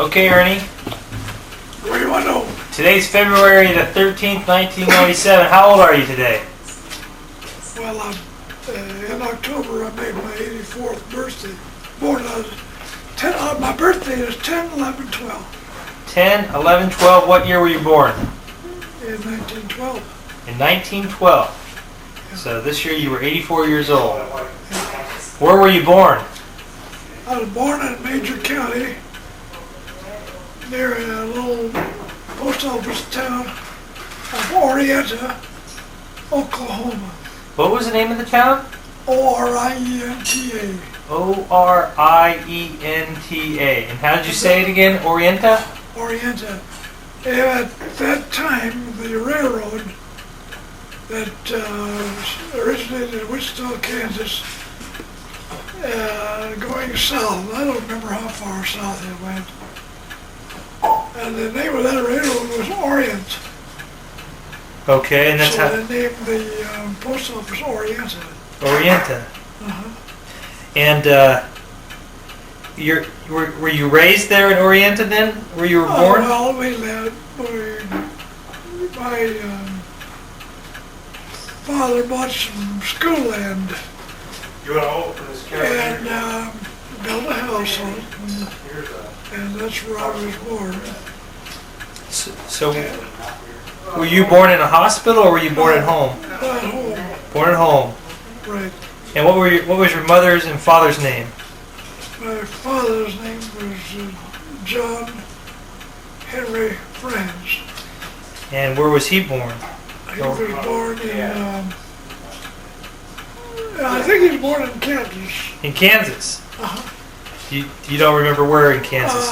Okay, Ernie. What do you want to know? Today's February the 13th, 1997. How old are you today? Well, in October I made my 84th birthday. Born on 10. My birthday is 10, 11, 12. 10, 11, 12. What year were you born? In 1912. In 1912. So this year you were 84 years old. Where were you born? I was born in Major County, near a little post office town of Orienta, Oklahoma. What was the name of the town? Orienta. Orienta. And how did you say it again? Orienta? Orienta. At that time, the railroad that originated in Wichita, Kansas, going south. I don't remember how far south it went. And the name of that railroad was Orient. Okay, and that's so how... they named the post office Orienta. Orienta. Uh-huh. And were you raised there in Orienta then, where you were born? Well, we lived. My father bought some school land. You want to open this And built a house on it. And that's where I was born. So were you born in a hospital or were you born at home? At home. Born at home. Right. And what was your mother's and father's name? My father's name was John Henry Frantz. And where was he born? He was born in, I think he was born in Kansas. In Kansas? Uh-huh. You don't remember where in Kansas?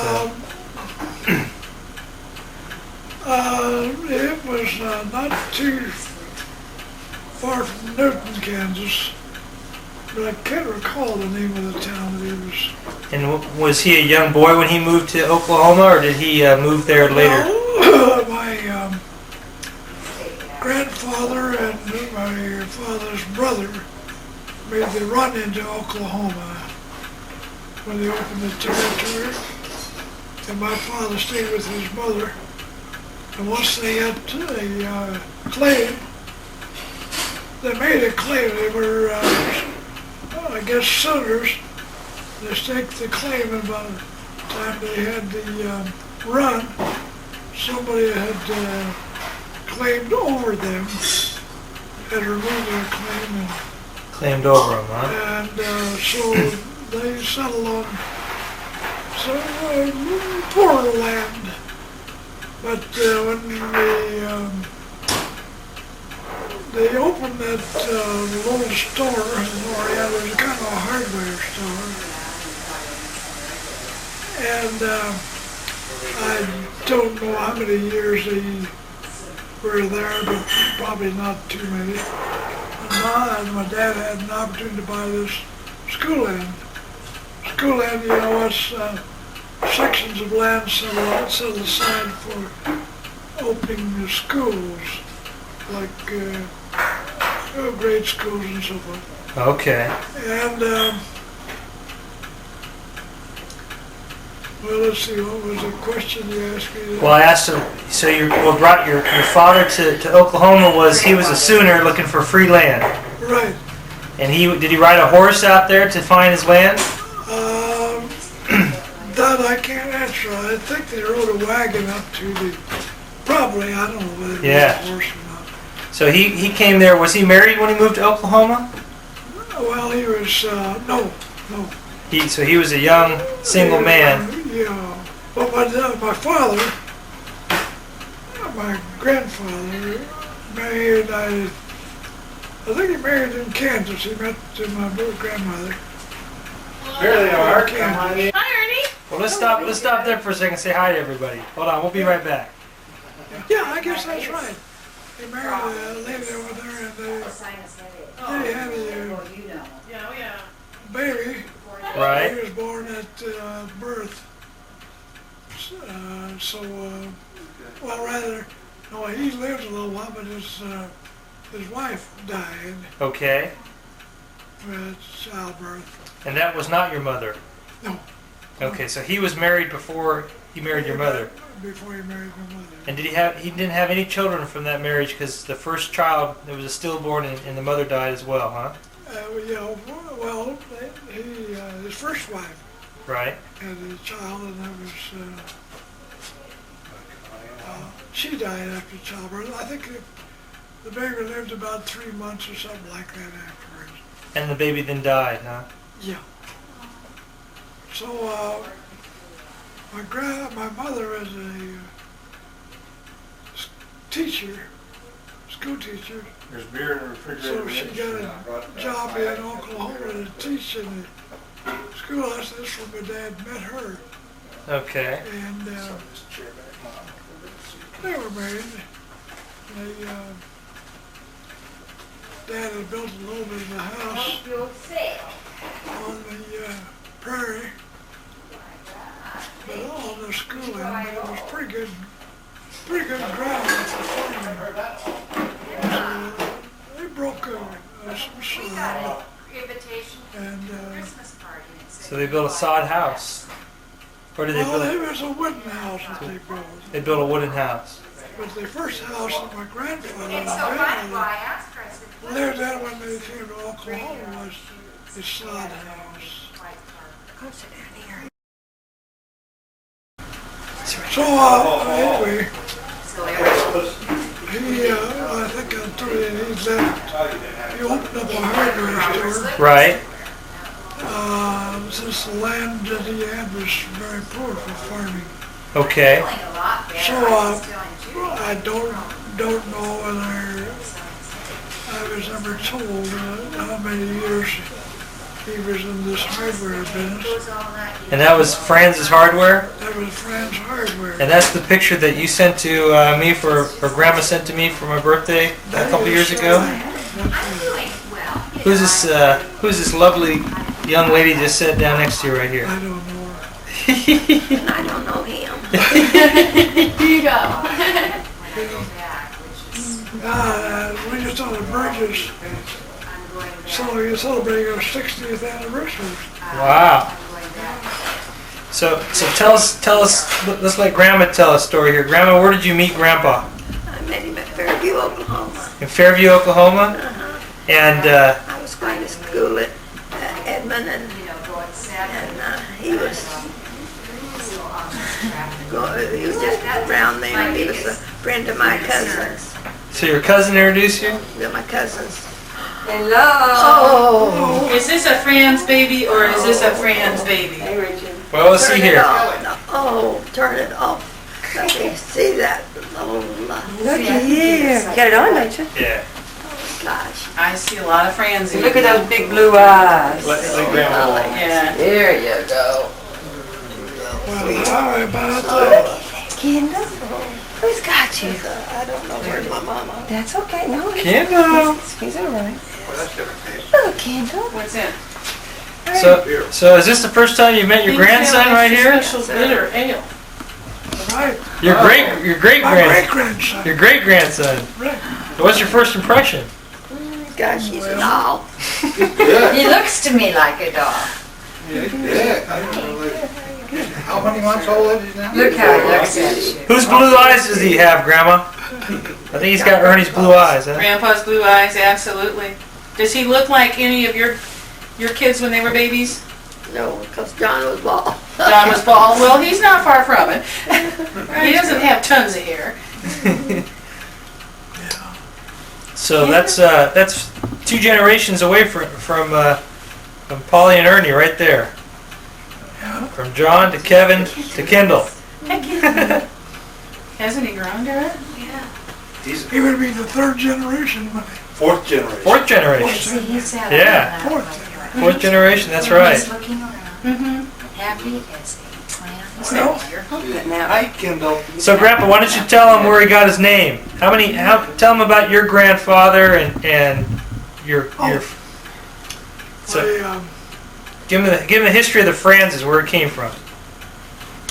It was not too far from Newton, Kansas, but I can't recall the name of the town that he was. And was he a young boy when he moved to Oklahoma, or did he move there later? Well, my grandfather and my father's brother made the run into Oklahoma when they opened the territory, and my father stayed with his mother. And once they had a claim, they made a claim. They were, I guess, senators. They staked the claim, and by the time they had the run, somebody had claimed over them, had removed their claim. And, claimed over them, huh? And so they settled on some poorer land. But when they opened that little store in Orienta, it was kind of a hardware store. And I don't know how many years they were there, but probably not too many. And my dad had an opportunity to buy this school land. School land, you know, it's sections of land set aside for opening the schools, like grade schools and so forth. Okay. And well, let's see, what was the question you asked me? Well, I asked him. So what brought your father to Oklahoma was he was a Sooner looking for free land. Right. And did he ride a horse out there to find his land? That I can't answer. I think they rode a wagon up to the. Probably, I don't know whether it was a horse or not. So he came there. Was he married when he moved to Oklahoma? Well, he was no. So he was a young single man. Yeah. But my father, my grandfather, married. I think he married in Kansas. He met my grandmother. Here they are. Kansas. Hi, Ernie. Well, let's stop there for a second and say hi to everybody. Hold on, we'll be right back. Yeah, I guess that's right. They married a lady over there, and they had a baby. Right. He was born at birth. No, he lived a little while, but his wife died Okay. with childbirth. And that was not your mother? No. Okay, so he was married before he married your mother. Before he married my mother. And he didn't have any children from that marriage because the first child, there was a stillborn and the mother died as well, huh? Well, his first wife Right. had a child, and that was, she died after childbirth. I think the baby lived about 3 months or something like that afterwards. And the baby then died, huh? Yeah. So, my mother was a school teacher. There's beer in the refrigerator. So she got a job in Oklahoma to teach in the schoolhouse. That's where my dad met her. Okay. And they were married. Dad had built a little bit of a house on the prairie. But all the schooling, but it was pretty good ground for farming. They broke some sod. And So they built a sod house. Or did they build it was a wooden house that they built. They built a wooden house. But the first house that my grandfather and grandmother lived in when they came to Oklahoma was the sod house. So anyway, I think I told you he left. He opened up a hardware store. Right. Since the land that he had was very poor for farming. Okay. So I don't know whether I was ever told how many years he was in this hardware business. And that was Franz's Hardware? That was Frantz Hardware. And that's the picture that you sent to me or Grandma sent to me for my birthday a couple years ago? Who's this lovely young lady just sat down next to you right here? I don't know her. I don't know him. You go. We just on the Burgess celebrating our 60th anniversary. Wow. So tell us, let's let Grandma tell a story here. Grandma, where did you meet Grandpa? I met him at Fairview, Oklahoma. In Fairview, Oklahoma? And I was going to school at Edmond, and he was just around there. He was a friend of my cousin's. so your cousin introduced you? They're my cousins. Hello. Oh. Is this a Franz baby or is this a Franz baby? Well, let's see Turn it here. off. Oh, turn it off. Let me see that. Oh, Look at here. Got it on, don't you? Yeah. gosh. I see a lot of Franz. Look at those big blue eyes. Let Grandma hold. Yeah. There you go. Well, how about that? Kendall, who's got you? I don't know where's my mama. That's okay. No, Kendall. he's all right. Oh, Kendall. What's in? So is this the first time you met your grandson right here? Special bitter ale. Right. Your great My grandson. great-grandson. Your great grandson. Right. What's your first impression? Gosh, he's a doll. He looks to me like a doll. How many months old is he now? Look how he looks at you. Whose blue eyes does he have, Grandma? I think he's got Ernie's blue eyes, huh? Grandpa's blue eyes, absolutely. Does he look like any of your kids when they were babies? No, because John was bald. John was bald. Well, he's not far from it. He doesn't have tons of hair. So that's 2 generations away from Polly and Ernie right there. From John to Kevin to Kendall. Hasn't he grown to it? He would be the third generation. Fourth generation. 4th generation. Yeah. Fourth generation. That's right. He's looking around, Mm-hmm. happy as a clam. Well, Hi, Kendall. So, Grandpa, why don't you tell him where he got his name? Tell him about your grandfather and your. So, give him the history of the Franzes, where it came from.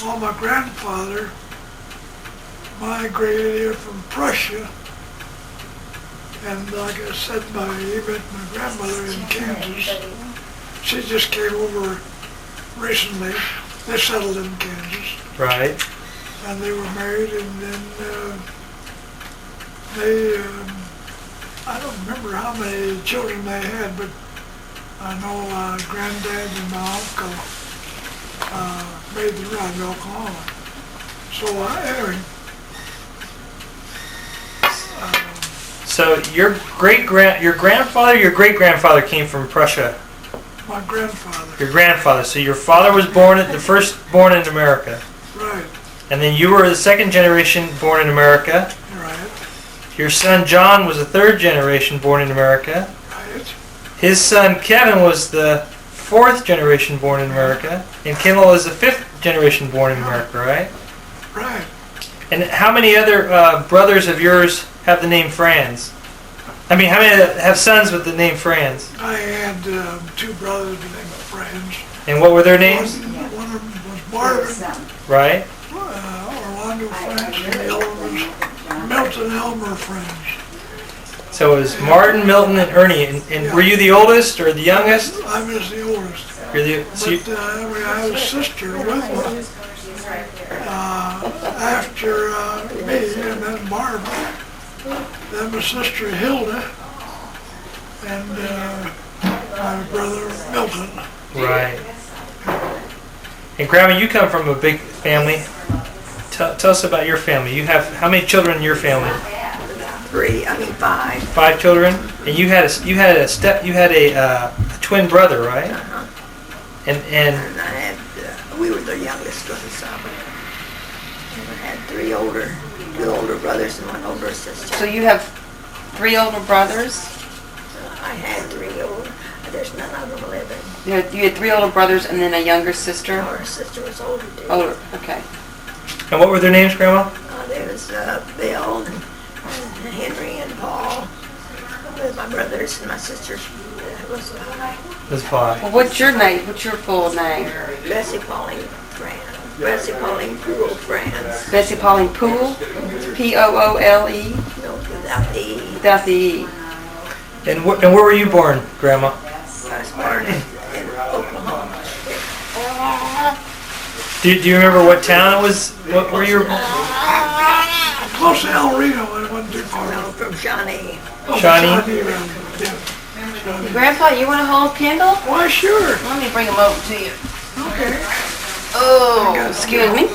well, my grandfather migrated here from Prussia. And like I said, he met my grandmother in Kansas. She just came over recently. they settled in Kansas, Right. and they were married, and then they, I don't remember how many children they had, but I know Granddad and my uncle made the run to Oklahoma. So anyway, So your grandfather, your great grandfather came from Prussia. my grandfather, Your grandfather. So your father was the first born in America, right, and then you were the second generation born in America. right, Your son John was the third generation born in America. right, His son Kevin was the fourth generation born in America, and Kimmel is the fifth generation born in America, right? right. And how many other brothers of yours have the name Franz? I mean, how many have sons with the name Franz? I had two brothers named Frantz. And what were their names? One of them was Marvin, Right? Orlando Frantz, and the other was Milton Elmer Frantz. So it was Martin, Milton, and Ernie. And were you the oldest or the youngest? I was the oldest. You're the, so you, But I had a sister with me after me, and then Barbara, then my sister Hilda, and my brother Milton. right. And Grandma, you come from a big family. Tell us about your family. You have how many children in your family? Five. 5 children. And you had a twin brother, right? And And I had, we were the youngest ones, so I had two older brothers and one older sister. So you have 3 older brothers? I had 3 older, there's none of them living. You had 3 older brothers and then a younger sister? Our sister was older too. Older, okay. and what were their names, Grandma? There was Bill and Henry and Paul. With my brothers and my sisters was That's 5. Well, what's your name? What's your full name? Bessie Pauline Frantz. Bessie Pauline Poole Frantz. Bessie Pauline Poole? P-O-O-L-E? No, without the E. Without the E. And where were you born, Grandma? I was born in Oklahoma. Do you remember what town it was? What were you? Close to El Reno, it wasn't too far No, out. from Shawnee. Shawnee? Grandpa, you want to hold a candle? Why, sure. Let me bring them over to you. Okay. Oh, excuse me.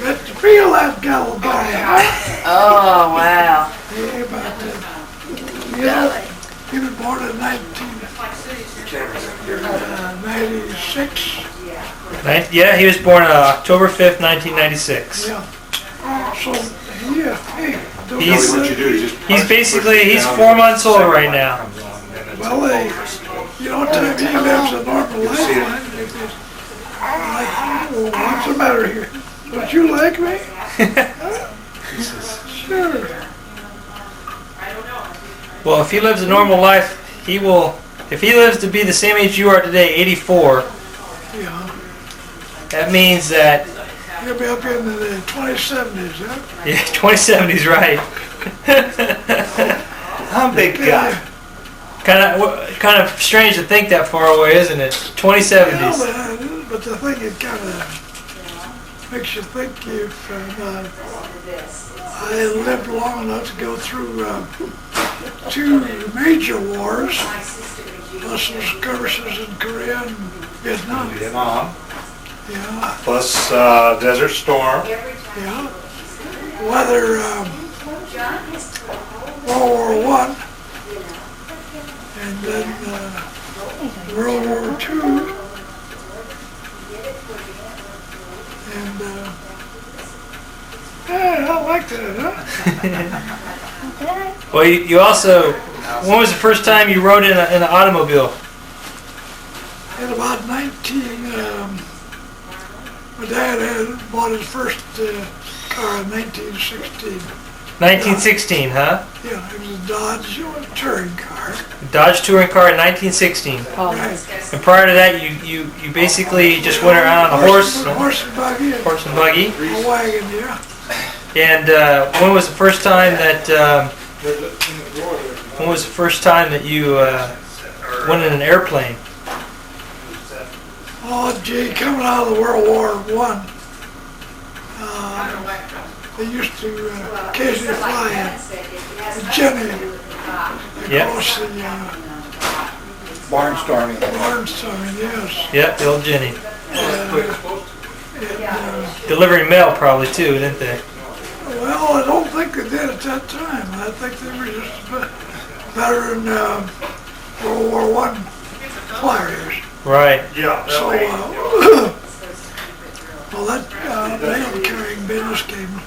Got to feel that gallows guy, huh? Oh, wow. Yeah, about that. You know, he was born in 1996. Yeah, he was born October 5th, 1996. Yeah. So, yeah, hey. He's- What you do is just He's 4 months old right now. Well, hey, you know, time he lives a normal life. Like, well, what's the matter here? Don't you like me? Sure. Well, if he lives a normal life, he will. If he lives to be the same age you are today, 84, Yeah. that means that He'll be up in the 2070s, huh? yeah, 2070's right. I'm a big guy. Kind of strange to think that far away, isn't it? 2070s. Yeah, but the thing, it kind of makes you think if I lived long enough to go through 2 major wars, plus some skirmishes in Korea and Vietnam. Vietnam, Yeah, plus Desert Storm. yeah. Whether World War I and then World War II and yeah, I like that, huh? Well, you also. When was the first time you rode in an automobile? In about my dad had bought his first car in 1916. 1916, huh? Yeah, it was a Dodge touring car. Dodge touring car in 1916. Right. And prior to that, you basically just went around on a horse and buggy, and and buggy. a wagon, yeah. And when was the first time that you went in an airplane? Oh, gee, coming out of the World War One, they used to occasionally fly a Jenny across the Barnstorming. barnstorming, yes. Yep, the old Jenny. And, Delivering mail probably too, didn't they? well, I don't think they did at that time. I think they were just veteran World War One flyers. Right. Yeah. So, well, that mail carrying business came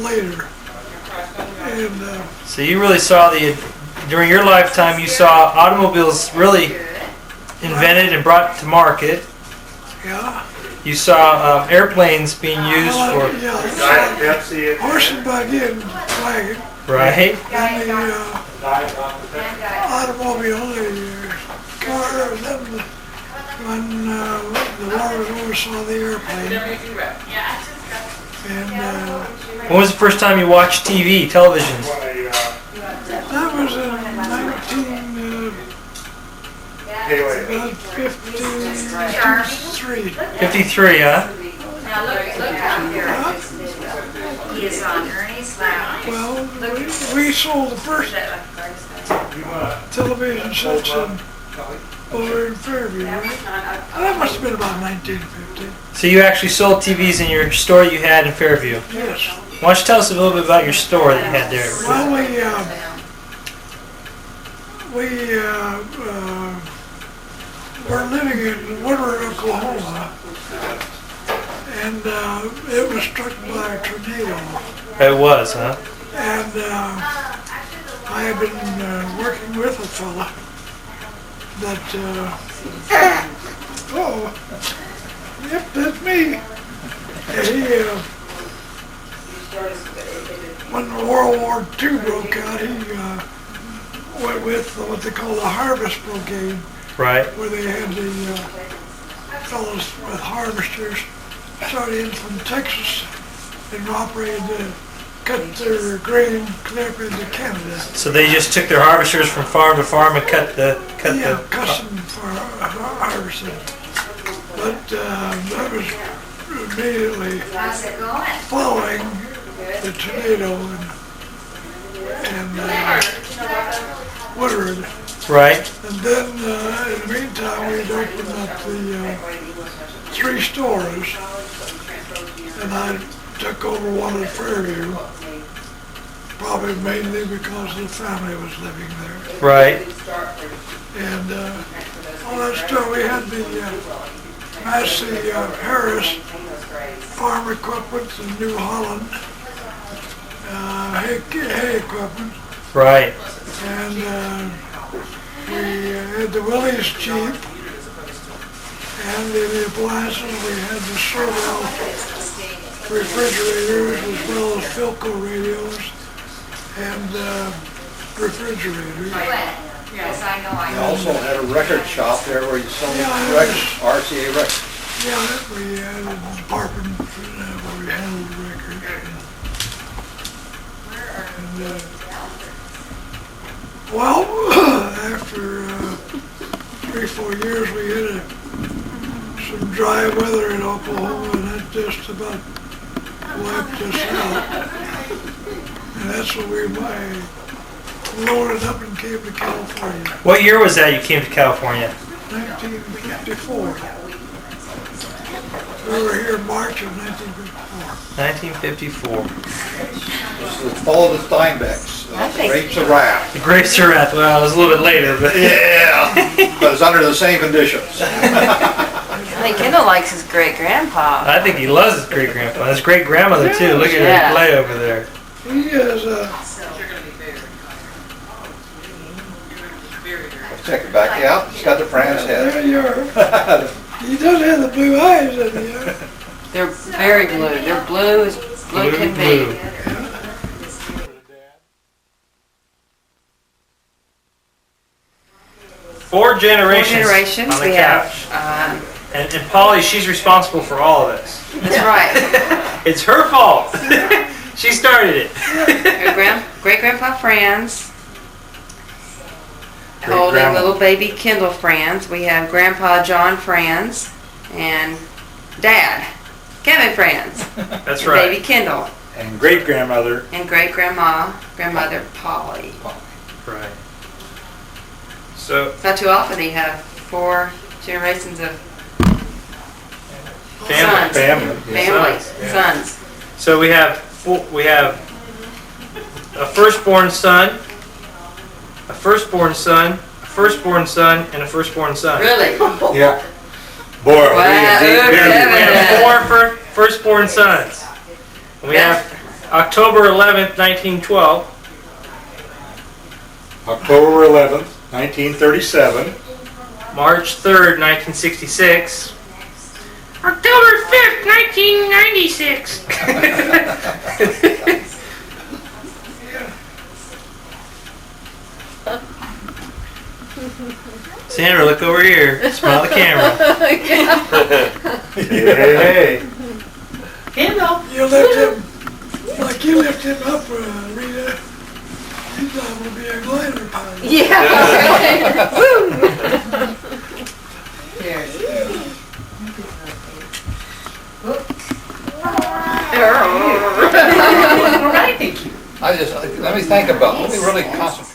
later. And So you really saw during your lifetime, you saw automobiles really invented and brought to market. yeah, You saw airplanes being used for, Diet Pepsi. horse and buggy and wagon, right? and the automobile, the car, and then when the war was over, saw the airplane. And When was the first time you watched TV, television? that was in 1953. 53, huh? Now look out here. He is on Ernie's lap. Well, we sold the first television sets over in Fairview, right? That must have been about 1950. So you actually sold TVs in your store you had in Fairview. Yes. Why don't you tell us a little bit about your store that you had there? Well, we're living in Woodward, Oklahoma, and it was struck by a tornado. It was, huh? And I have been working with a fella that, yep, that's me. And he, when World War II broke out, he went with what they call the Harvest Brigade, Right. where they had the fellows with harvesters started in from Texas and operated to cut their grain clear up into Canada. So they just took their harvesters from farm to farm and cut the Custom for harvesting. But that was immediately How's it going? following the tornado and Woodward. right. And then in the meantime, we'd opened up the 3 stores, and I took over one at Fairview, probably mainly because the family was living there. Right. And all that stuff, we had the Massey Harris farm equipment in New Holland, hay equipment, Right. and we had the Willys Jeep, and in the appliances we had the Sorrel refrigerators as well as Philco radios and refrigerators. Yes, I know. You also had a record shop there where you sold Yeah, records, RCA records. Yeah, we had a department where we handled records. And, well, after 3-4 years, we had some dry weather in Oklahoma, and that just about wiped us out. And that's when we loaded up and came to California. What year was that you came to California? 1954. We were here in March of 1954. 1954. This is the fall of the Steinbecks, the Grapes of Wrath. The Grapes of Wrath. Well, it was a little bit later, but Yeah, but it's under the same conditions. I think Kendall likes his great grandpa. I think he loves his great grandpa. His great grandmother too. Look at Yeah. her play over there. He is, Check it back out. He's got the Frantz head. there you are. He does have the blue eyes in here. They're very blue. They're blue as blue can be. Four generations. 4 generations. On the We couch. have. And Polly, she's responsible for all of this. That's right. It's her fault. She started it. Great grandpa Franz. holding Great-grandma. little baby Kendall Frantz. We have Grandpa John Frantz and Dad Kevin Frantz. That's and right. Baby Kendall And great-grandmother. and grandmother Polly. Right. So It's not too often you have 4 generations of family. sons. Family. Families, Yeah. sons. So we have a firstborn son, a firstborn son, a firstborn son, and a firstborn son. Really? Yeah. Boy, are we Wow, indeed okay. busy. We have 4 firstborn sons. We have October 11th, 1912. October 11th, 1937. March 3rd, 1966. October 5th, 1996. Sandra, look over here. Smile at the camera. Hey. Kendall. You lift him, like you lift him up, Rita. He's not gonna be a glider pilot. Let me think about, let me really concentrate